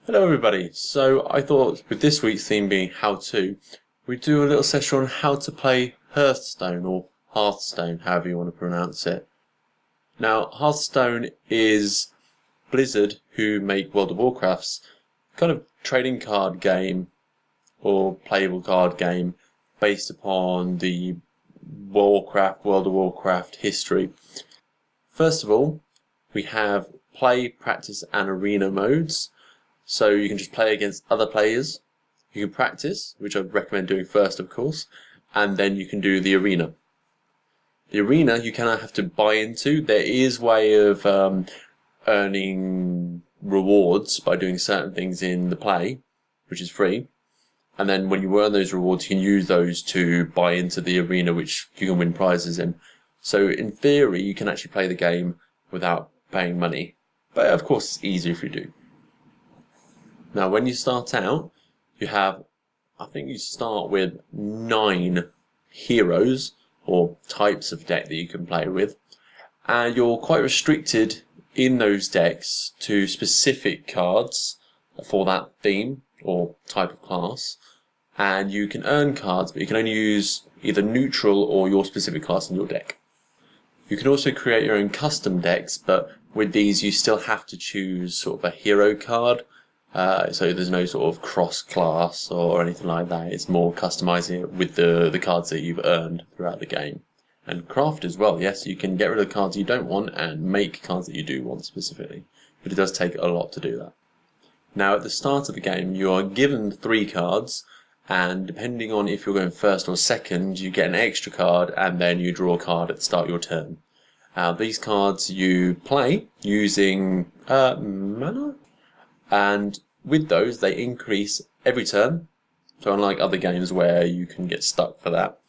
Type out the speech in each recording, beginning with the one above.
Hello everybody, so I thought with this week's theme being how to, we'd do a little session on how to play Hearthstone or Hearthstone, however you want to pronounce it. Now Hearthstone is Blizzard, who make World of Warcraft's kind of trading card game or playable card game based upon the World of Warcraft history. First of all, we have play, practice and arena modes. So you can just play against other players. You can practice, which I'd recommend doing first, of course, and then you can do the arena. The arena you kind of have to buy into. There is a way of earning rewards by doing certain things in the play, which is free. And then when you earn those rewards, you can use those to buy into the arena, which you can win prizes in. So in theory, you can actually play the game without paying money. But of course, it's easier if you do. Now, when you start out, I think you start with 9 heroes or types of deck that you can play with, and you're quite restricted in those decks to specific cards for that theme or type of class, and you can earn cards, but you can only use either neutral or your specific class in your deck. You can also create your own custom decks, but with these you still have to choose sort of a hero card. So there's no sort of cross-class or anything like that. It's more customizing it with the cards that you've earned throughout the game. And craft as well, yes, you can get rid of the cards you don't want and make cards that you do want specifically. But it does take a lot to do that. Now at the start of the game you are given 3 cards, and depending on if you're going first or second, you get an extra card and then you draw a card at the start of your turn. These cards you play using mana? And with those, they increase every turn. So unlike other games where you can get stuck for that,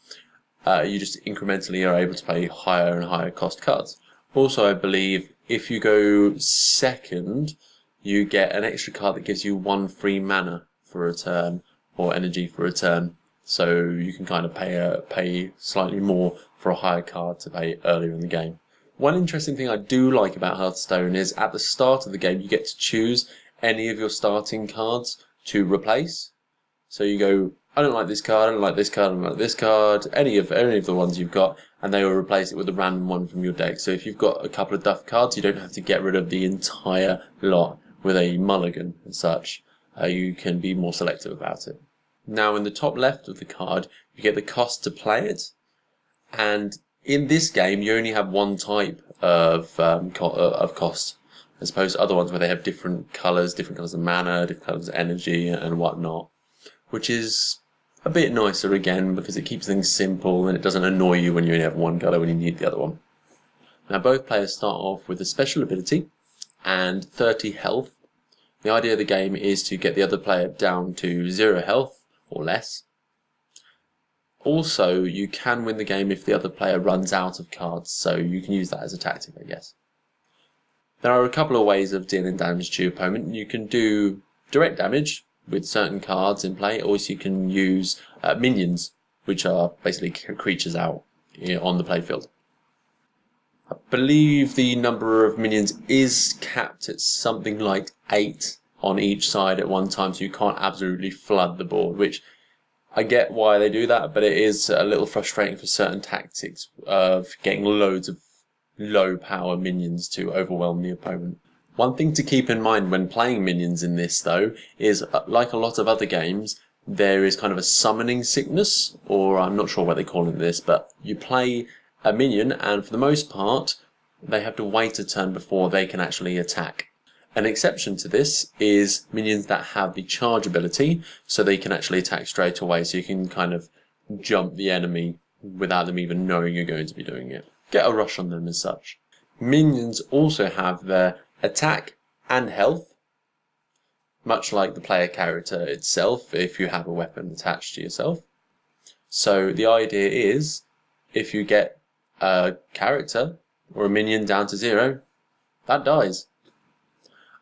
you just incrementally are able to play higher and higher cost cards. Also, I believe if you go second, you get an extra card that gives you 1 free mana for a turn, or energy for a turn. So you can kind of pay slightly more for a higher card to pay earlier in the game. One interesting thing I do like about Hearthstone is at the start of the game you get to choose any of your starting cards to replace. So you go, I don't like this card, I don't like this card, I don't like this card, any of the ones you've got, and they will replace it with a random one from your deck. So if you've got a couple of duff cards, you don't have to get rid of the entire lot with a mulligan and such. You can be more selective about it. Now in the top left of the card, you get the cost to play it, and in this game you only have one type of cost, as opposed to other ones where they have different colours of mana, different colours of energy and whatnot, which is a bit nicer again because it keeps things simple and it doesn't annoy you when you only have one colour when you need the other one. Now both players start off with a special ability and 30 health. The idea of the game is to get the other player down to 0 health or less. Also, you can win the game if the other player runs out of cards, so you can use that as a tactic, I guess. There are a couple of ways of dealing damage to your opponent. You can do direct damage with certain cards in play, or you can use minions, which are basically creatures out on the playfield. I believe the number of minions is capped at something like 8 on each side at one time, so you can't absolutely flood the board, which I get why they do that, but it is a little frustrating for certain tactics of getting loads of low power minions to overwhelm the opponent. One thing to keep in mind when playing minions in this though is, like a lot of other games, there is kind of a summoning sickness, or I'm not sure what they call it this, but you play a minion and for the most part they have to wait a turn before they can actually attack. An exception to this is minions that have the charge ability, so they can actually attack straight away, so you can kind of jump the enemy without them even knowing you're going to be doing it. Get a rush on them as such. Minions also have their attack and health, much like the player character itself if you have a weapon attached to yourself. So the idea is, if you get a character or a minion down to 0, that dies.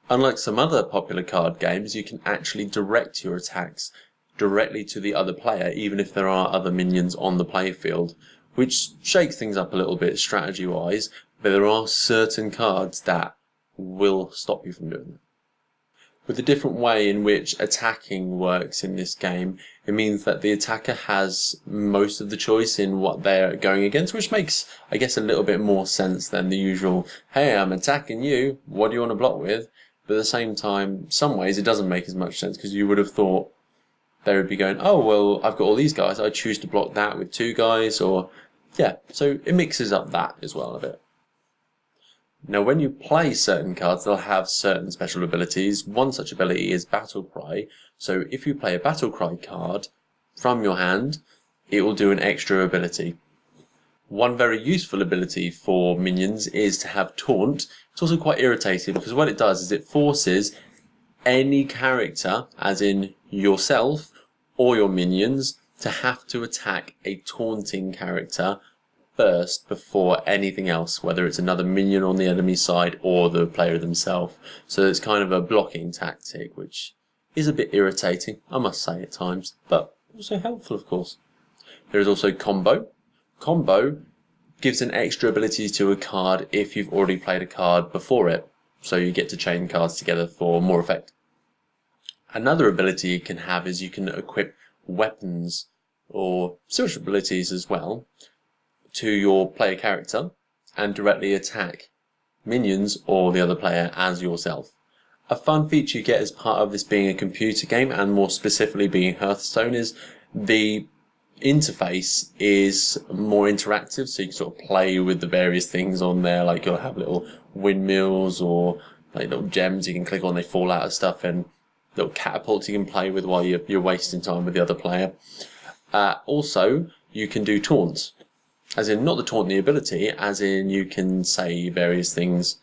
Unlike some other popular card games, you can actually direct your attacks directly to the other player, even if there are other minions on the playfield, which shakes things up a little bit strategy-wise, but there are certain cards that will stop you from doing that. With the different way in which attacking works in this game, it means that the attacker has most of the choice in what they're going against, which makes, I guess, a little bit more sense than the usual, hey, I'm attacking you, what do you want to block with? But at the same time, some ways it doesn't make as much sense, because you would have thought they would be going, oh, well, I've got all these guys, I choose to block that with 2 guys, or, yeah, so it mixes up that as well a bit. Now, when you play certain cards, they'll have certain special abilities. One such ability is Battle Cry. So if you play a Battle Cry card from your hand, it will do an extra ability. One very useful ability for minions is to have Taunt. It's also quite irritating because what it does is it forces any character, as in yourself or your minions, to have to attack a taunting character first before anything else, whether it's another minion on the enemy side or the player themselves. So it's kind of a blocking tactic, which is a bit irritating, I must say, at times, but also helpful, of course. There is also Combo. Combo gives an extra ability to a card if you've already played a card before it, so you get to chain cards together for more effect. Another ability you can have is you can equip weapons or social abilities as well to your player character and directly attack minions or the other player as yourself. A fun feature you get as part of this being a computer game, and more specifically being Hearthstone, is the interface is more interactive, so you can sort of play with the various things on there, like you'll have little windmills or like little gems you can click on, they fall out of stuff, and little catapults you can play with while you're wasting time with the other player. Also, you can do taunts. As in, not the taunt the ability, as in you can say various things,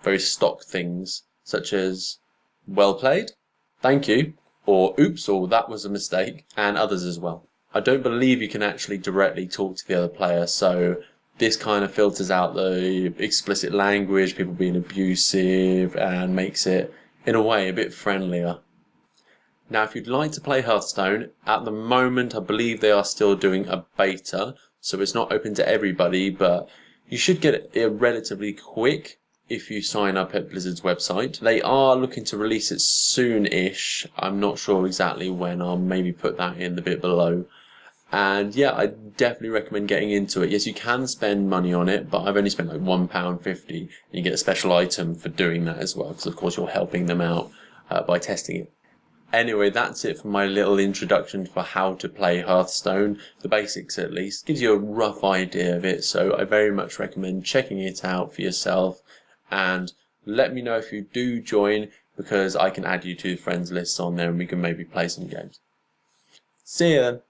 very stock things, such as, well played, thank you, or oops, or that was a mistake, and others as well. I don't believe you can actually directly talk to the other player, so this kind of filters out the explicit language, people being abusive, and makes it, in a way, a bit friendlier. Now, if you'd like to play Hearthstone, at the moment I believe they are still doing a beta, so it's not open to everybody, but you should get it relatively quick if you sign up at Blizzard's website. They are looking to release it soon-ish. I'm not sure exactly when. I'll maybe put that in the bit below. And yeah, I definitely recommend getting into it. Yes, you can spend money on it, but I've only spent like £1.50, and you get a special item for doing that as well, because of course you're helping them out by testing it. Anyway, that's it for my little introduction for how to play Hearthstone, the basics at least. Gives you a rough idea of it, so I very much recommend checking it out for yourself, and let me know if you do join, because I can add you to friends lists on there and we can maybe play some games. See you then.